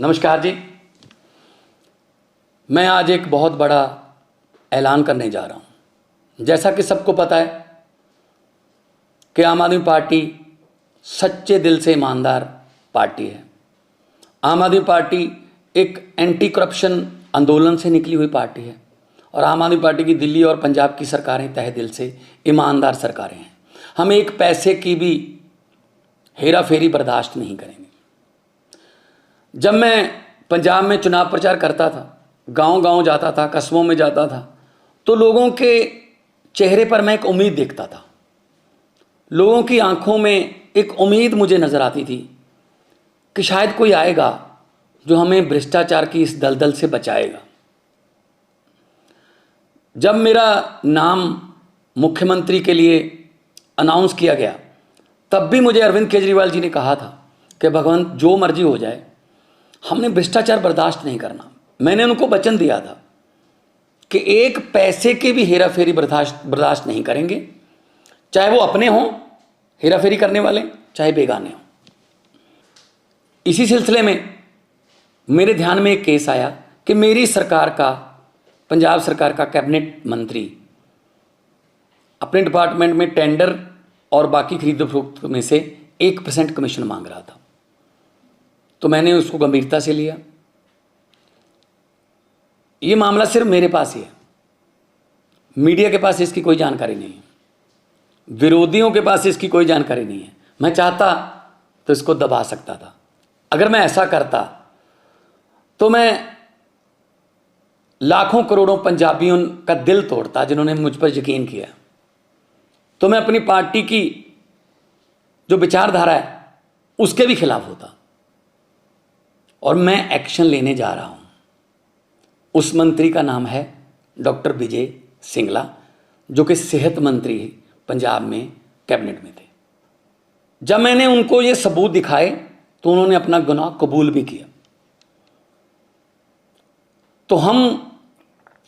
नमस्कार जी। मैं आज एक बहुत बड़ा ऐलान करने जा रहा हूं। जैसा कि सबको पता है कि आम आदमी पार्टी सच्चे दिल से ईमानदार पार्टी है। आम आदमी पार्टी एक एंटी करप्शन आंदोलन से निकली हुई पार्टी है और आम आदमी पार्टी की दिल्ली और पंजाब की सरकारें तहे दिल से ईमानदार सरकारें हैं। हम एक पैसे की भी हेरा फेरी बर्दाश्त नहीं करेंगे। जब मैं पंजाब में चुनाव प्रचार करता था, गांव-गांव जाता था, कस्बों में जाता था, तो लोगों के चेहरे पर मैं एक उम्मीद देखता था। लोगों की आंखों में एक उम्मीद मुझे नज़र आती थी कि शायद कोई आएगा जो हमें भ्रष्टाचार की इस दलदल से बचाएगा। जब मेरा नाम मुख्यमंत्री के लिए अनाउंस किया गया, तब भी मुझे अरविंद केजरीवाल जी ने कहा था कि भगवंत जो मर्जी हो जाए, हमने भ्रष्टाचार बर्दाश्त नहीं करना। मैंने उनको वचन दिया था कि एक पैसे के भी हेरा फेरी बर्दाश्त नहीं करेंगे, चाहे वो अपने हों हेरा फेरी करने वाले, चाहे बेगाने हों। इसी सिलसिले में मेरे ध्यान में एक केस आया कि मेरी सरकार का, पंजाब सरकार का कैबिनेट मंत्री अपने डिपार्टमेंट में टेंडर और बाकी खरीदो फरोख्त में से 1% कमीशन मांग रहा था। तो मैंने उसको गंभीरता से लिया। ये मामला सिर्फ मेरे पास ही है, मीडिया के पास इसकी कोई जानकारी नहीं है, विरोधियों के पास इसकी कोई जानकारी नहीं है। मैं चाहता तो इसको दबा सकता था। अगर मैं ऐसा करता तो मैं लाखों करोड़ों पंजाबियों का दिल तोड़ता जिन्होंने मुझ पर यकीन किया। तो मैं अपनी पार्टी की जो विचारधारा है उसके भी खिलाफ होता और मैं एक्शन लेने जा रहा हूं। उस मंत्री का नाम है डॉक्टर विजय सिंगला, जो कि सेहत मंत्री पंजाब में कैबिनेट में थे। जब मैंने उनको ये सबूत दिखाए तो उन्होंने अपना गुनाह कबूल भी किया। तो हम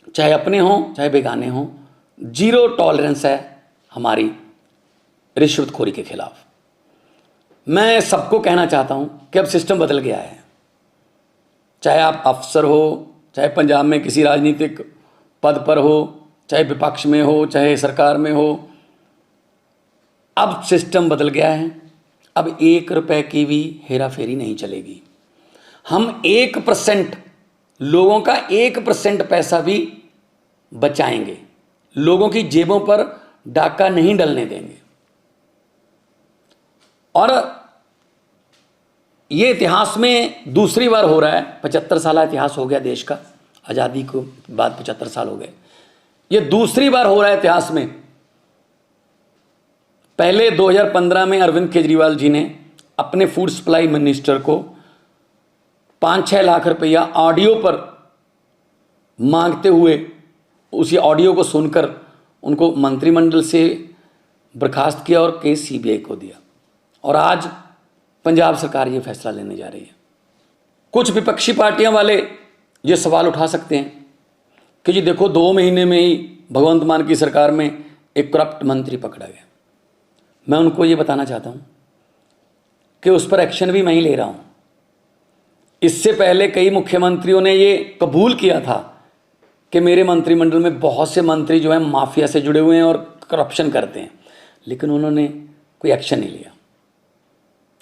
चाहे अपने हों चाहे बेगाने हों, जीरो टॉलरेंस है हमारी रिश्वतखोरी के खिलाफ। मैं सबको कहना चाहता हूं कि अब सिस्टम बदल गया है। चाहे आप अफसर हो, चाहे पंजाब में किसी राजनीतिक पद पर हो, चाहे विपक्ष में हो, चाहे सरकार में हो, अब सिस्टम बदल गया है। अब 1 रुपए की भी हेरा फेरी नहीं चलेगी। हम 1%, लोगों का 1% पैसा भी बचाएंगे। लोगों की जेबों पर डाका नहीं डलने देंगे। और ये इतिहास में दूसरी बार हो रहा है। 75 साल इतिहास हो गया देश का, आज़ादी को बाद 75 साल हो गए। ये दूसरी बार हो रहा है इतिहास में। पहले 2015 में अरविंद केजरीवाल जी ने अपने फूड सप्लाई मिनिस्टर को 5-6 लाख रुपया ऑडियो पर मांगते हुए, उसी ऑडियो को सुनकर उनको मंत्रिमंडल से बर्खास्त किया और केस सीबीआई को दिया। और आज पंजाब सरकार ये फैसला लेने जा रही है। कुछ विपक्षी पार्टियां वाले ये सवाल उठा सकते हैं कि जी देखो, 2 महीने में ही भगवंत मान की सरकार में एक करप्ट मंत्री पकड़ा गया। मैं उनको ये बताना चाहता हूं कि उस पर एक्शन भी मैं ही ले रहा हूं। इससे पहले कई मुख्यमंत्रियों ने ये कबूल किया था कि मेरे मंत्रिमंडल में बहुत से मंत्री जो हैं माफिया से जुड़े हुए हैं और करप्शन करते हैं, लेकिन उन्होंने कोई एक्शन नहीं लिया।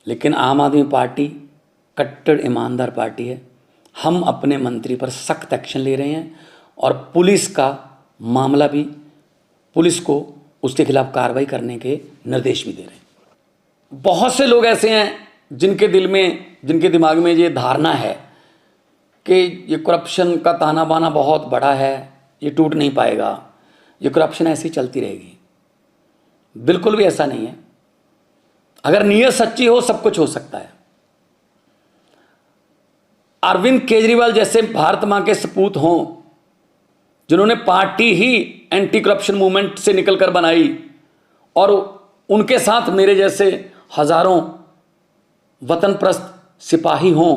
लेकिन आम आदमी पार्टी कट्टर ईमानदार पार्टी है। हम अपने मंत्री पर सख्त एक्शन ले रहे हैं और पुलिस का मामला भी, पुलिस को उसके खिलाफ कार्रवाई करने के निर्देश भी दे रहे हैं। बहुत से लोग ऐसे हैं जिनके दिल में, जिनके दिमाग में ये धारणा है कि ये करप्शन का ताना बाना बहुत बड़ा है, ये टूट नहीं पाएगा, ये करप्शन ऐसी चलती रहेगी। बिल्कुल भी ऐसा नहीं है। अगर नीयत सच्ची हो सब कुछ हो सकता है। अरविंद केजरीवाल जैसे भारत मां के सपूत हों, जिन्होंने पार्टी ही एंटी करप्शन मूवमेंट से निकलकर बनाई, और उनके साथ मेरे जैसे हजारों वतनप्रस्त सिपाही हों,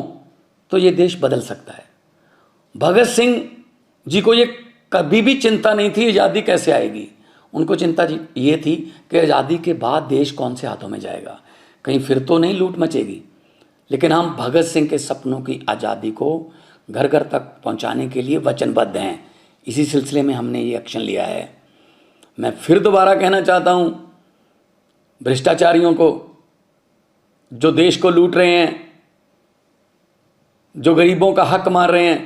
तो ये देश बदल सकता है। भगत सिंह जी को ये कभी भी चिंता नहीं थी आज़ादी कैसे आएगी। उनको चिंता ये थी कि आज़ादी के बाद देश कौन से हाथों में जाएगा, कहीं फिर तो नहीं लूट मचेगी। लेकिन हम भगत सिंह के सपनों की आज़ादी को घर घर तक पहुंचाने के लिए वचनबद्ध हैं। इसी सिलसिले में हमने ये एक्शन लिया है। मैं फिर दोबारा कहना चाहता हूं भ्रष्टाचारियों को, जो देश को लूट रहे हैं, जो गरीबों का हक मार रहे हैं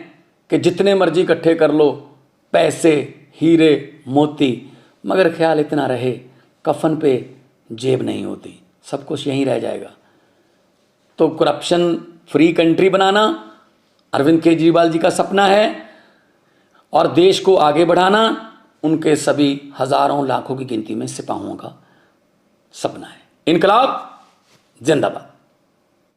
कि जितने मर्जी इकट्ठे कर लो पैसे, हीरे मोती, मगर ख्याल इतना रहे कफन पे जेब नहीं होती, सब कुछ यहीं रह जाएगा। तो करप्शन फ्री कंट्री बनाना अरविंद केजरीवाल जी का सपना है और देश को आगे बढ़ाना उनके सभी हजारों लाखों की गिनती में सिपाहियों का सपना है। इनकलाब जिंदाबाद।